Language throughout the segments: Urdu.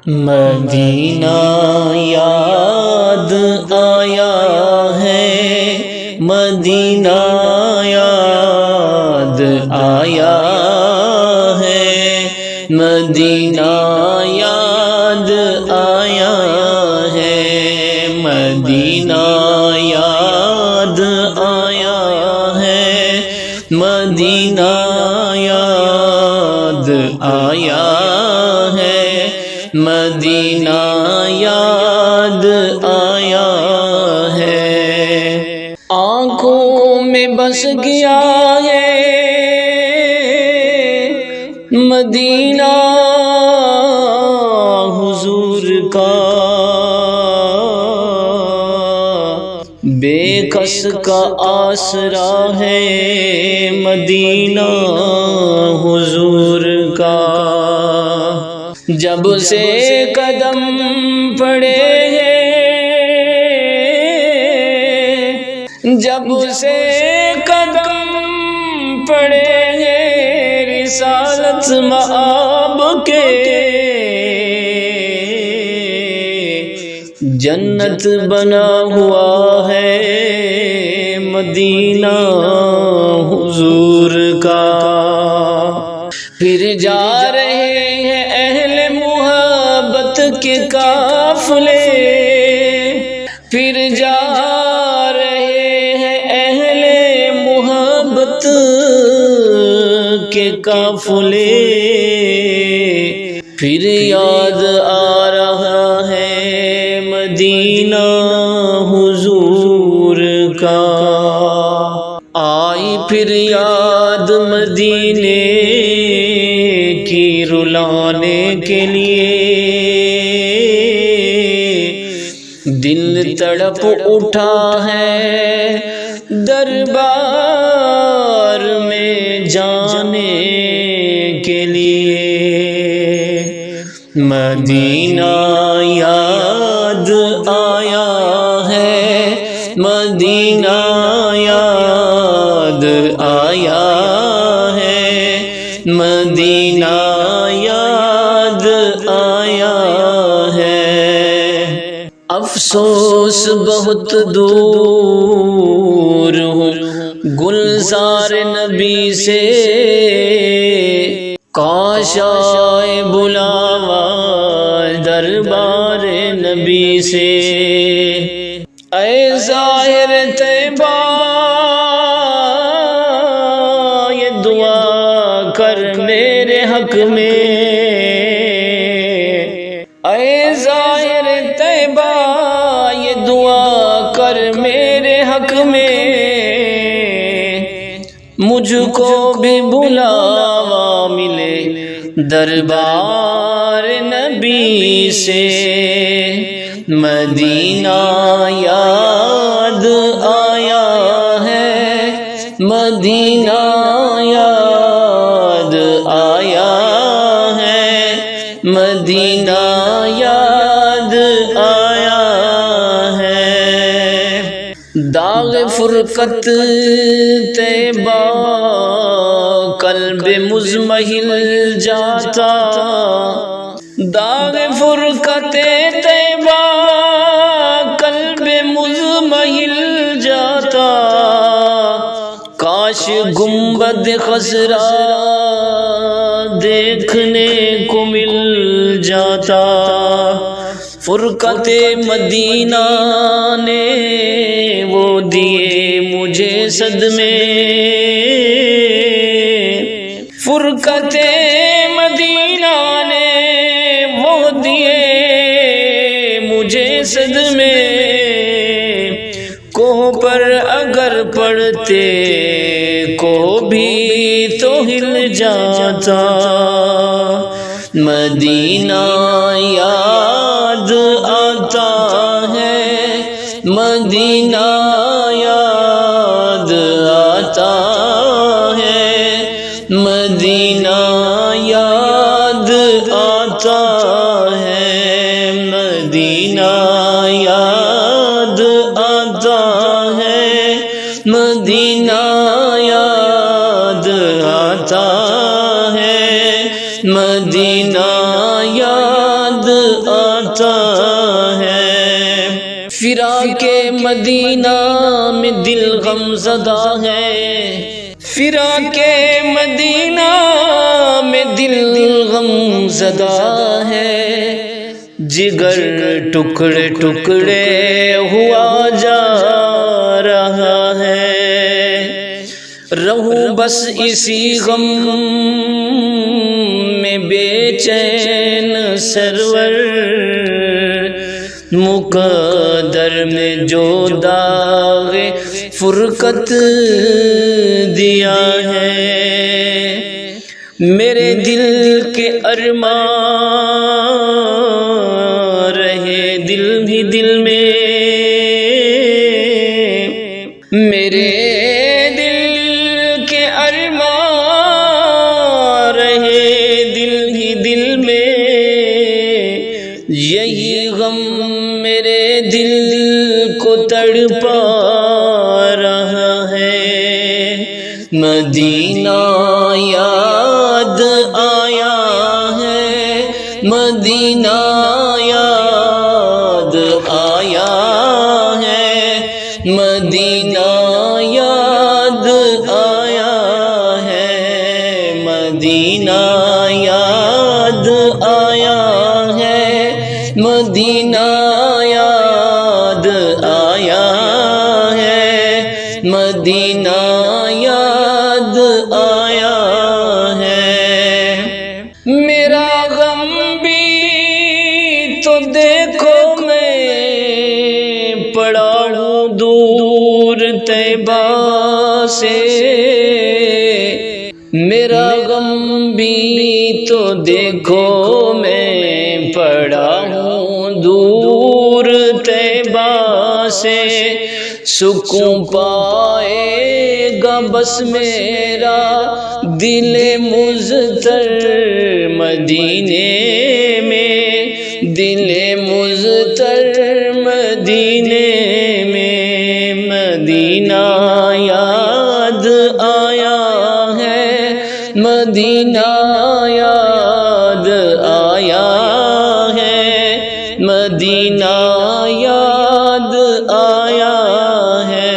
مدینہ یاد آیا ہے، مدینہ یاد آیا ہے، مدینہ یاد آیا ہے، مدینہ یاد آیا ہے، مدینہ یاد آیا ہے، مدینہ یاد آیا ہے، آنکھوں میں بس گیا ہے مدینہ حضور کا، بے کس کا آسرا ہے مدینہ حضور کا، جب سے قدم پڑے ہیں، جب سے قدم پڑے ہیں رسالت مآب کے، جنت بنا ہوا ہے مدینہ حضور کا، پھر جا رہے ہیں اہل محبت کے قافلے، پھر جا رہے ہیں اہل محبت کے قافلے، پھر یاد آ رہا ہے مدینہ حضور کا، آئی پھر یاد مدینے کی رلانے کے لیے، دل تڑپ اٹھا ہے دربار میں جانے کے لیے، مدینہ یاد آیا ہے، مدینہ یاد آیا ہے، مدینہ یاد آیا ہے، افسوس بہت دور ہوں گلزار نبی سے، کاش آئے بلاوا دربار نبی سے، اے ظاہر طیبہ یہ دعا کر میرے حق میں، اے ظاہر طیبہ یہ دعا کر میرے حق میں، مجھ کو بھی بلاوا ملے دربار نبی سے، مدینہ یاد آیا ہے، مدینہ یاد آیا ہے، مدینہ یاد آیا ہے، داغ فرقت طیبہ قلب مضمحل جاتا، داغ فرقت طیبہ قلب مضمحل جاتا، کاش گنبد خضرا دیکھنے کو مل جاتا، فرقت مدینہ نے وہ دیے مجھے صدمے، فرقت مدینہ نے وہ دیے مجھے صدمے، کوہ پر اگر پڑتے کو بھی تو ہل جاتا، مدینہ یاد آتا ہے، مدینہ یاد آتا ہے، مدینہ یاد آتا ہے، مدینہ یاد آتا ہے، مدینہ یاد آتا ہے، مدینہ یاد آتا ہے، فراق مدینہ میں دل غم زدہ ہے، فراق مدینہ میں دل غم زدہ ہے، جگر ٹکڑے ٹکڑے ہوا جا رہا ہے، رہوں بس اسی غم میں بے چین سرور، مقدر میں جو داغ فرقت دیا ہے، میرے دل کے ارمان رہے دل بھی دل میں، میرے دل کے ارمان رہے دل ہی دل میں، یہی غم میرے دل کو تڑپا رہا ہے، مدینہ یاد آیا ہے، مدینہ یاد آیا ہے، مدینہ یاد آیا ہے، مدینہ یاد آیا ہے، مدینہ یاد آیا ہے، مدینہ یاد آیا ہے، میرا غم بھی تو دیکھو میں پڑا ہوں دور طیبہ سے، میرا غم بھی تو دیکھو میں پڑا ہوں دور طیبہ سے، سکون پائے گا بس میرا دل مضطر مدینے میں، دل مضطر مدینے میں، مدینہ یاد آیا ہے، مدینہ یاد آیا ہے، مدینہ یاد آیا ہے،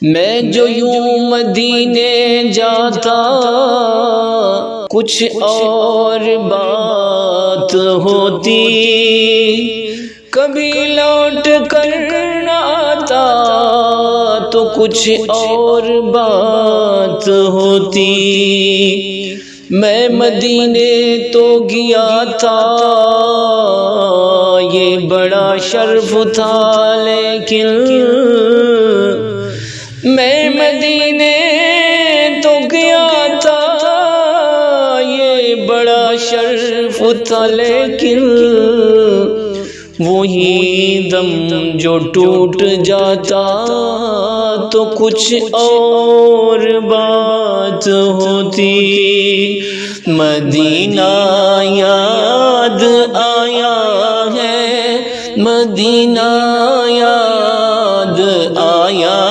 میں جو یوں مدینے جاتا کچھ اور بات ہوتی، کبھی لوٹ کر نہ آتا تو کچھ اور بات ہوتی، میں مدینے تو گیا تھا یہ بڑا شرف تھا، لیکن میں مدینے تو گیا تھا یہ بڑا شرف تھا، لیکن وہی دم جو ٹوٹ جاتا تو کچھ اور بات ہوتی، مدینہ یاد آیا ہے، مدینہ یاد آیا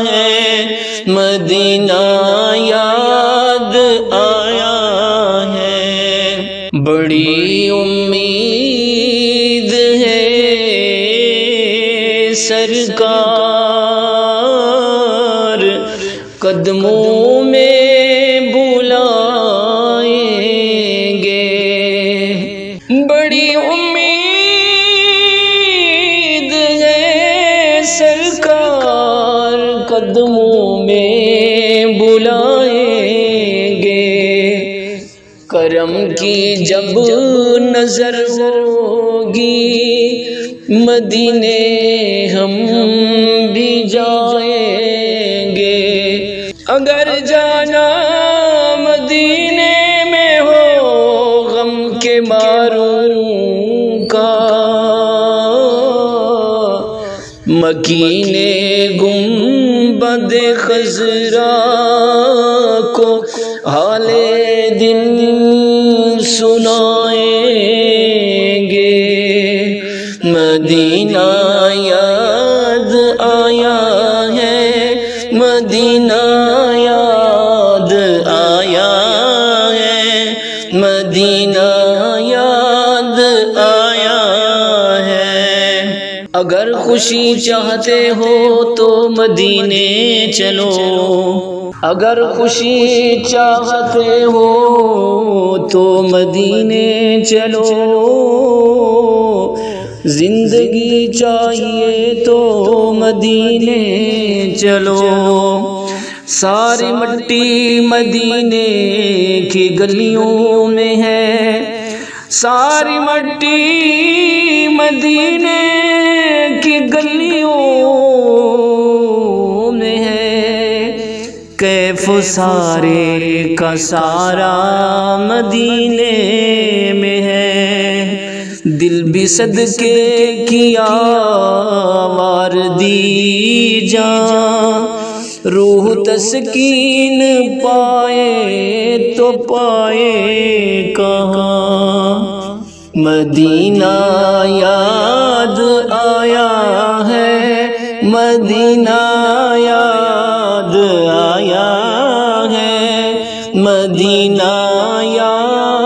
ہے، مدینہ یاد آیا ہے، بڑی امید ہے سرکار قدموں میں بلائیں گے، بڑی امید ہے سرکار قدموں میں بلائیں گے، کرم کی جب نظر ہوگی مدینے ہم بھی جائیں گے، اگر جانا مدینے میں ہو غم کے ماروں کا، مکین گنبد خضرا کو حال دل سنائیں گے، مدینہ یاد آیا ہے، مدینہ یاد آیا ہے، مدینہ یاد آیا ہے۔ اگر خوشی چاہتے ہو تو مدینے چلو، اگر خوشی چاہتے ہو تو مدینے چلو، زندگی چاہیے تو مدینے چلو۔ ساری مٹی مدینے کی گلیوں میں ہے، ساری مٹی مدینے کی گلیوں میں ہے، کیف سارے کا سارا مدینے میں ہے۔ دل بھی صدقے کیا وار دی جان، روح تسکین پائے تو پائے کہاں۔ مدینہ یاد آیا ہے، مدینہ یاد آیا ہے، مدینہ یاد